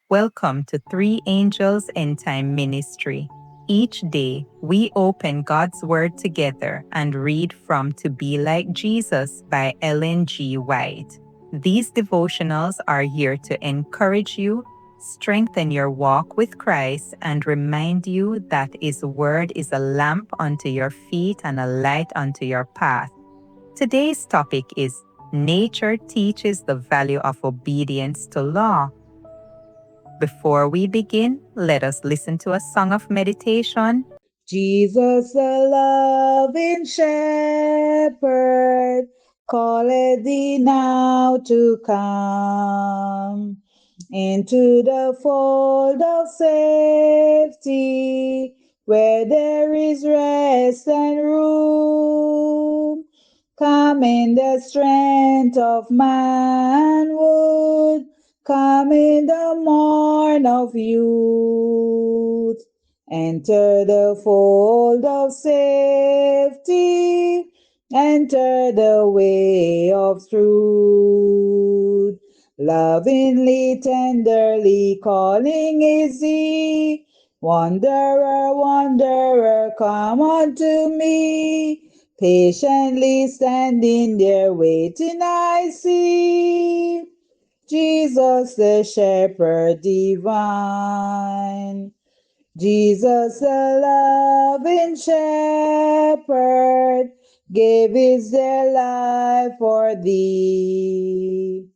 Welcome to Three Angels End Time Ministry. Each day, we open God's Word together and read from To Be Like Jesus by Ellen G. White. These devotionals are here to encourage you, strengthen your walk with Christ, and remind you that His Word is a lamp unto your feet and a light unto your path. Today's topic is Nature Teaches the Value of Obedience to Law. Before we begin, let us listen to a song of meditation. Jesus, the loving shepherd, calleth thee now to come into the fold of safety, where there is rest and room. Come in the strength of manhood, come in the morn of youth. Enter the fold of safety, enter the way of truth. Lovingly, tenderly calling is he, wanderer, wanderer, come unto me. Patiently standing there waiting I see, Jesus the shepherd divine. Jesus the loving shepherd gave his dear life for thee.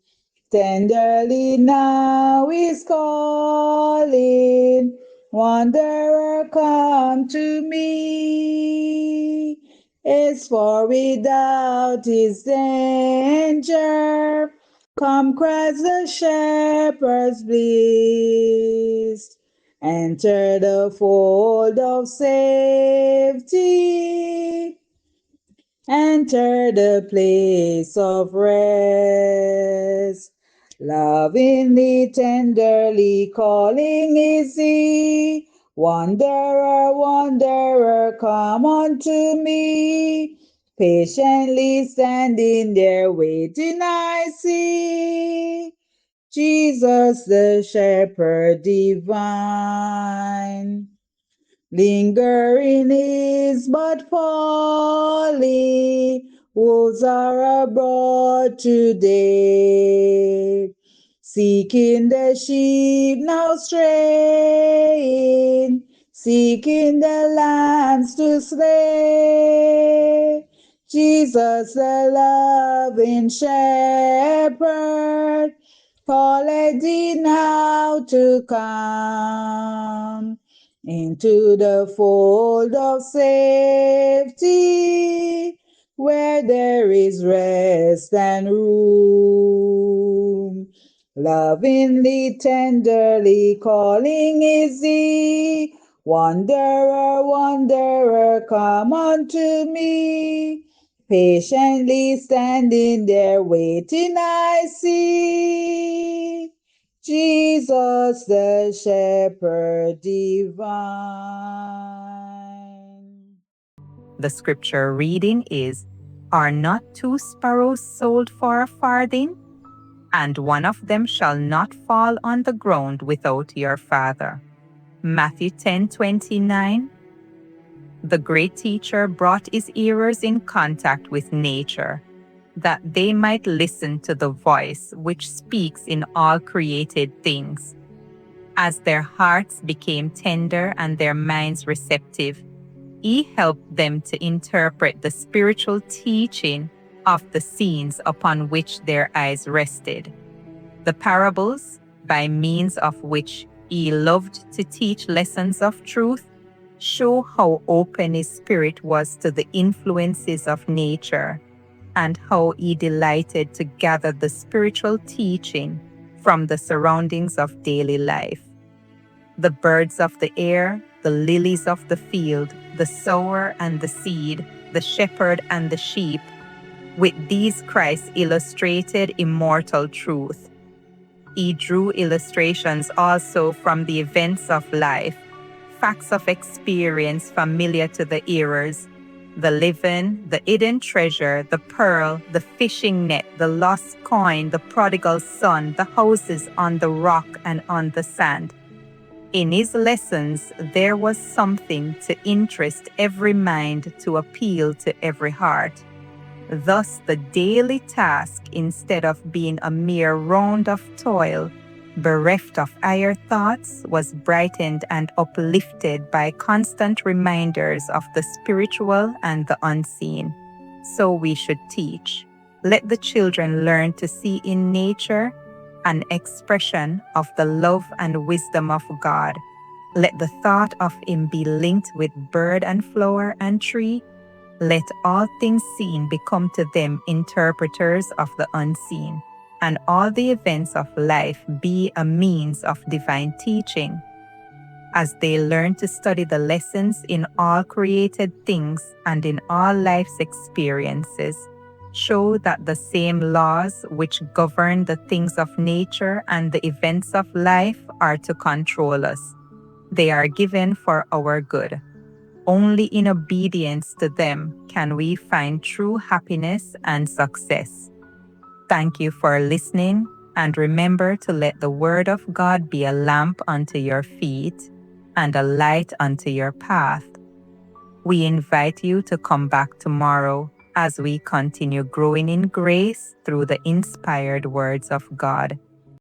Tenderly now is calling, wanderer, come to me. It's for without is danger, come cries the shepherd's bliss. Enter the fold of safety, enter the place of rest. Lovingly, tenderly calling is he, wanderer, wanderer, come unto me. Patiently standing there waiting I see, Jesus the shepherd divine. Lingering is but folly, wolves are abroad today, seeking the sheep now straying, seeking the lambs to slay. Jesus the loving shepherd, calleth thee now to come into the fold of safety, where there is rest and room. Lovingly, tenderly calling is he, wanderer, wanderer, come unto me. Patiently standing there waiting I see, Jesus the shepherd divine. The scripture reading is, Are not two sparrows sold for a farthing? And one of them shall not fall on the ground without your Father. Matthew 10:29. The great teacher brought his hearers in contact with nature, that they might listen to the voice which speaks in all created things. As their hearts became tender and their minds receptive, he helped them to interpret the spiritual teaching of the scenes upon which their eyes rested. The parables, by means of which he loved to teach lessons of truth, show how open his spirit was to the influences of nature, and how he delighted to gather the spiritual teaching from the surroundings of daily life. The birds of the air, the lilies of the field, the sower and the seed, the shepherd and the sheep, with these Christ illustrated immortal truth. He drew illustrations also from the events of life, facts of experience familiar to the hearers, the living, the hidden treasure, the pearl, the fishing net, the lost coin, the prodigal son, the houses on the rock and on the sand. In his lessons, there was something to interest every mind, to appeal to every heart. Thus, the daily task, instead of being a mere round of toil, bereft of higher thoughts, was brightened and uplifted by constant reminders of the spiritual and the unseen. So we should teach. Let the children learn to see in nature an expression of the love and wisdom of God. Let the thought of Him be linked with bird and flower and tree. Let all things seen become to them interpreters of the unseen, and all the events of life be a means of divine teaching. As they learn to study the lessons in all created things and in all life's experiences, show that the same laws which govern the things of nature and the events of life are to control us. They are given for our good. Only in obedience to them can we find true happiness and success. Thank you for listening, and remember to let the Word of God be a lamp unto your feet and a light unto your path. We invite you to come back tomorrow as we continue growing in grace through the inspired words of God.